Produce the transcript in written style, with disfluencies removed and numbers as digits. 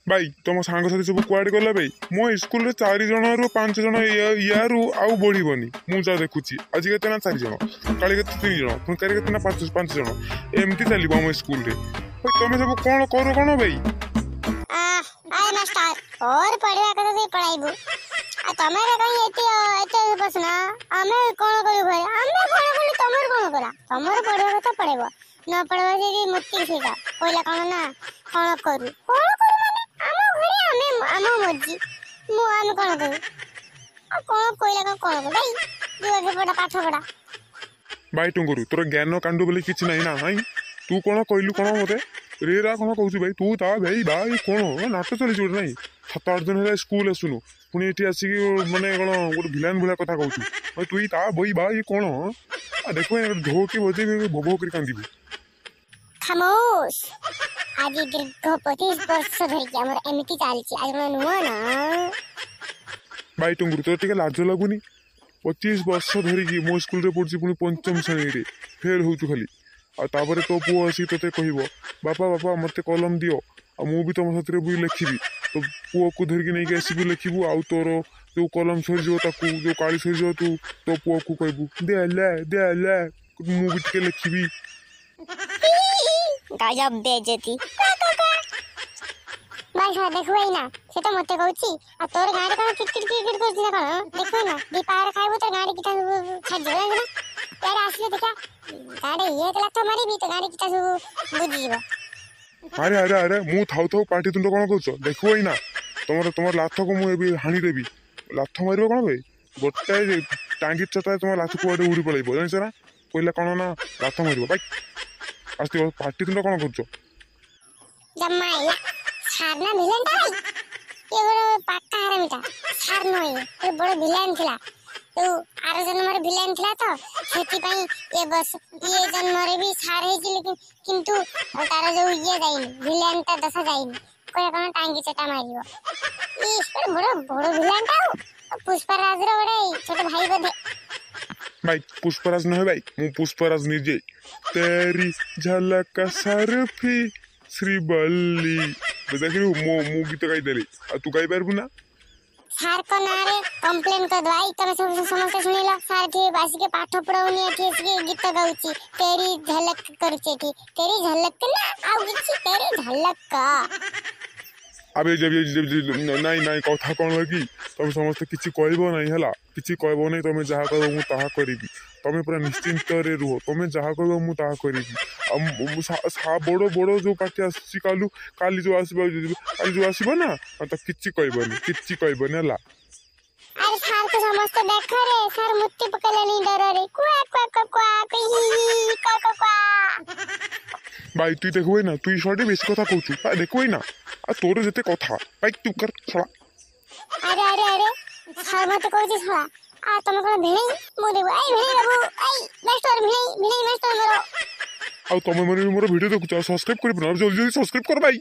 भाई तुम सांगसाथी सब कुआडे गला भाई मो स्कूल रे 4 जन रु 5 जन यारू आउ बढ़ीबनी मु जा देखुची आज केते ना 4 जन काली केते 3 जन पुन काली केते ना 5 जन एमती चलीबो हम स्कूल रे भाई तुम सब कोन करो कोन भाई आय मास्टर और पढ़वा कतो से पढ़ाइबो आ तमे रे कहि एते प्रश्न हमें कोन करू भाई हमें कोन करू तमर कोन करा तमर पढ़वा कतो पढ़ेबो न पढ़वा जे मुक्ति सीधा कोइला कोन ना कोन करू आम मर्जी मु आम कौन करू कौन कहला कौन कर भाई जो आगे पढ़ा पाठ पढ़ा भाई टुंगुरु तोर ज्ञान कांडू बोले किछ नहीं ना भाई तू कौन कहलु कौन मते रेरा कौन कहू भाई तू ता भाई भाई कौन नाटक चली जोड़ नहीं 7-8 दिन है स्कूल आसुनु पुणी एठी आसिक माने कौन गोटे भिलान भला कथा कहू भाई तू ता भाई भाई कौन देखो ढो के बजे भोभो कर कांदीबू खामोश आज दीर्घ 25 वर्ष धरिकी आमर एमिति चलछि आज नुआ ना भाई टुंगुरु तो टिके लाज लागुनी 25 वर्ष धरिकी मो स्कूल रे पढ़छि पुणी पंचम श्रेणी रे फेल होउछु खाली आ तापरे तो पुओ आसी तते कहिबो बापा बापा मते कलम दियो आ मु भी तुम साथरे भी लिखिबी तो पुओ को धरिकी नै के आसीबू लिखिबू आ तोर जो कलम सर जो ताकू जो काली सर जो तू तो पुओ को कहबू दे ले मु भी टिके लिखिबी गजब बेइज्जती भाई साहब देखबै ना से तो मते कहूची आ तोर गाड़ी कोन किटकिट करछि ना कोन देखबै ना दीपार खाइबो तो गाड़ी किटा छाड़ देबे ना यार आसले देखा गाड़ी ये तो लाथ मारी भी तो गाड़ी किटा सब बुझी जीवो अरे अरे अरे मु थाउ पार्टी तुंड कोन कहछ देखबै ना तमर लाथ को मु एबी हानि देबी लाथ मारिबो कोन बे गोटे टांगी चता तमर लाथ को उड़ी पळैबो जानछ ना कोइला कोन ना लाथ मारिबो भाई आस्ते पार्टी तुंड कोन कहछ जम्माइला सारना भिलेन भाई ये बड़ पाटा हरामिटा सार नय ये बड़ भिलेन थिला तो आरो जन्मरे भिलेन थिला तो सेति पई ये बस ये जन्मरे भी सार हे कि लेकिन किंतु तार जो ये जाइन भिलेन ता दशा जाइन कोय कोन टांगी चटा मारियो ई बड़ बड़ भिलेन ता पुष्पराज रे बड़े छोटे भाई बदे भाई पुष्पराज न है भाई मु पुष्पराज निजे तेरी झलक सरफी श्रीबल्ली देखियो मो गीत गाई देली आ तू गाई पारबू ना सार को नारे कंप्लेन कर दवाई तमे सब समस्त सुनिला सार के बासी के पाठ पढाउनी एठी के गीत गाउची तेरी झलक करचे की तेरी झलक ना आउ किछि तेरी झलक का अबे जब नहीं कथा कौन है कि तुम समस्त किसी कहब नहीं है किसी कहब नहीं तुम जहाँ कह मु ताहा करी तुम पूरा निश्चिंत रे रुह तुम जहाँ कह मु ताहा करी बड़ बड़ जो पार्टी आसी काली जो आसब ना तो किसी कहबनी है अरे सार को समस्त देख रे सार मुत्ती पकलेनी डर रे कुआ कुआ कुआ कुआ भाई तू देखबै ना तू शॉर्ट बेसी कथा कहू देखबै ना आ तोर जते कथा भाई तू कर छला अरे अरे अरे सार मत कहू छला आ तुम कोन भेणी मु देबो आई भेणी देबो आई मास्टर भेणी मास्टर मरो आ तुम मोर वीडियो देखु सब्सक्राइब कर जल्दी सब्सक्राइब कर भाई।